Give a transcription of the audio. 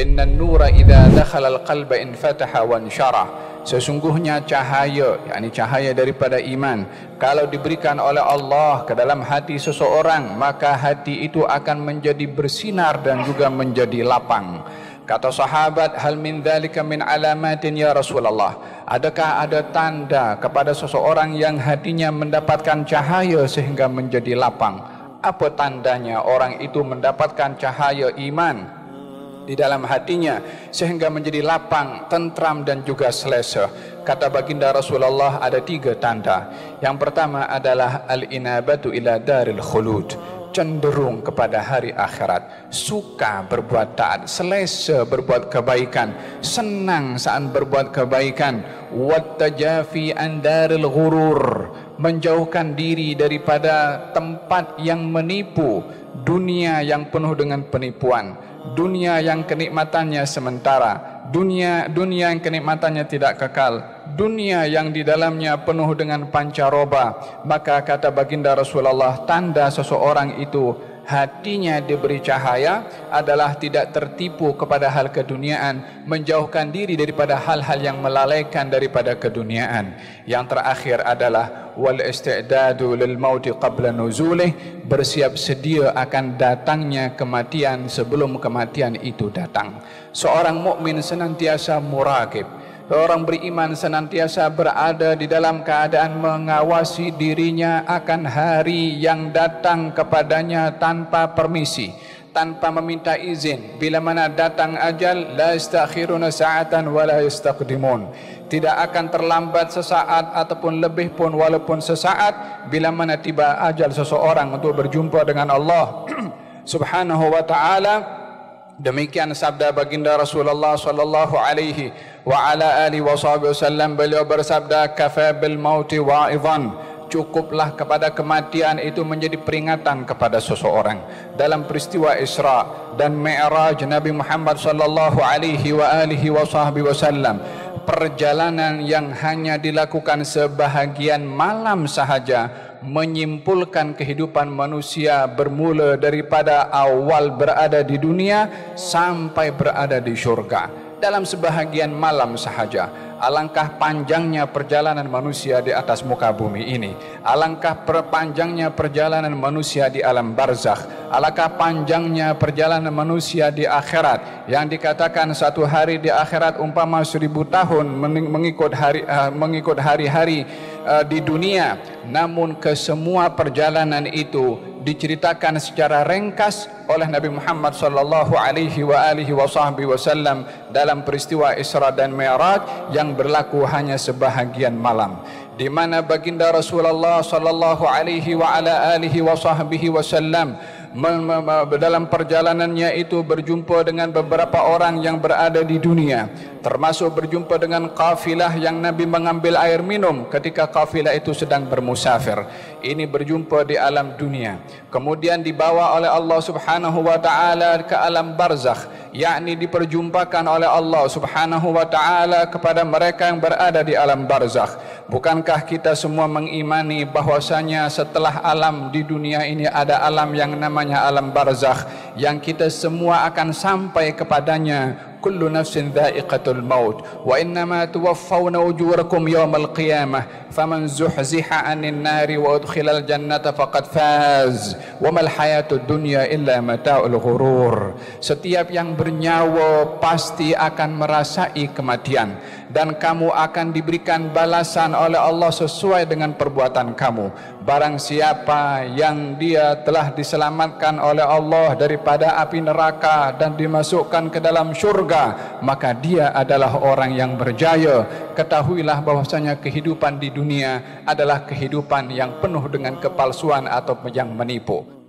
Innan nura idza dakhala al-qalba infataha wa insyarah. Sesungguhnya cahaya, yakni cahaya daripada iman, kalau diberikan oleh Allah ke dalam hati seseorang, maka hati itu akan menjadi bersinar dan juga menjadi lapang. Kata sahabat, hal min dzalika min alamatin ya Rasulullah, adakah ada tanda kepada seseorang yang hatinya mendapatkan cahaya sehingga menjadi lapang? Apa tandanya orang itu mendapatkan cahaya iman di dalam hatinya sehingga menjadi lapang, tentram dan juga selesa? Kata baginda Rasulullah, ada 3 tanda. Yang pertama adalah al-inabatu ila daril khulud, cenderung kepada hari akhirat, suka berbuat taat, selesa berbuat kebaikan, senang saat berbuat kebaikan. Wattajafi an daril ghurur, menjauhkan diri daripada tempat yang menipu, dunia yang penuh dengan penipuan, dunia yang kenikmatannya sementara, dunia yang kenikmatannya tidak kekal, dunia yang di dalamnya penuh dengan pancaroba. Maka kata baginda Rasulullah, tanda seseorang itu hatinya diberi cahaya adalah tidak tertipu kepada hal keduniaan, menjauhkan diri daripada hal-hal yang melalaikan daripada keduniaan. Yang terakhir adalah wal isti'dadu lil mauti qabla nuzulih, bersiap sedia akan datangnya kematian sebelum kematian itu datang. Seorang mukmin senantiasa muraqib, orang beriman senantiasa berada di dalam keadaan mengawasi dirinya akan hari yang datang kepadanya tanpa permisi, tanpa meminta izin. Bila mana datang ajal, la yastakhiruna sa'atan wa la yastaqdimun, tidak akan terlambat sesaat ataupun lebih pun walaupun sesaat bila mana tiba ajal seseorang untuk berjumpa dengan Allah Subhanahu wa ta'ala. Demikian sabda baginda Rasulullah sallallahu alaihi wa ala alihi wasallam. Beliau bersabda, kafa bil mauti wa'idhan, cukuplah kepada kematian itu menjadi peringatan kepada seseorang. Dalam peristiwa Isra dan Mi'raj Nabi Muhammad sallallahu alaihi wa alihi wasallam, perjalanan yang hanya dilakukan sebahagian malam sahaja menyimpulkan kehidupan manusia bermula daripada awal berada di dunia sampai berada di syurga dalam sebahagian malam sahaja. Alangkah panjangnya perjalanan manusia di atas muka bumi ini, alangkah panjangnya perjalanan manusia di alam barzakh, alangkah panjangnya perjalanan manusia di akhirat, yang dikatakan satu hari di akhirat umpama 1000 tahun mengikut hari-hari di dunia. Namun kesemua perjalanan itu diceritakan secara ringkas oleh Nabi Muhammad sallallahu alaihi wa alihi wasallam dalam peristiwa Isra dan Mi'raj yang berlaku hanya sebahagian malam, di mana baginda Rasulullah sallallahu alaihi wa ala alihi wasallam dalam perjalanannya itu berjumpa dengan beberapa orang yang berada di dunia, termasuk berjumpa dengan kafilah yang Nabi mengambil air minum ketika kafilah itu sedang bermusafir. Ini berjumpa di alam dunia, kemudian dibawa oleh Allah Subhanahu wa taala ke alam barzakh, yakni diperjumpakan oleh Allah Subhanahu wa taala kepada mereka yang berada di alam barzakh. Bukankah kita semua mengimani bahwasanya setelah alam di dunia ini ada alam yang namanya alam barzakh, yang kita semua akan sampai kepadanya? Kullu nafsin dha'iqatul maut wa innama tuwaffawna ujurakum yawmal qiyamah faman zuhziha 'anil nari wa udkhilal jannata faqad faz wa mal hayatud dunya illa mata'ul ghurur. Setiap yang bernyawa pasti akan merasai kematian, dan kamu akan diberikan balasan oleh Allah sesuai dengan perbuatan kamu. Barang siapa yang dia telah diselamatkan oleh Allah daripada api neraka dan dimasukkan ke dalam syurga, maka dia adalah orang yang berjaya. Ketahuilah bahwasanya kehidupan di dunia adalah kehidupan yang penuh dengan kepalsuan atau yang menipu.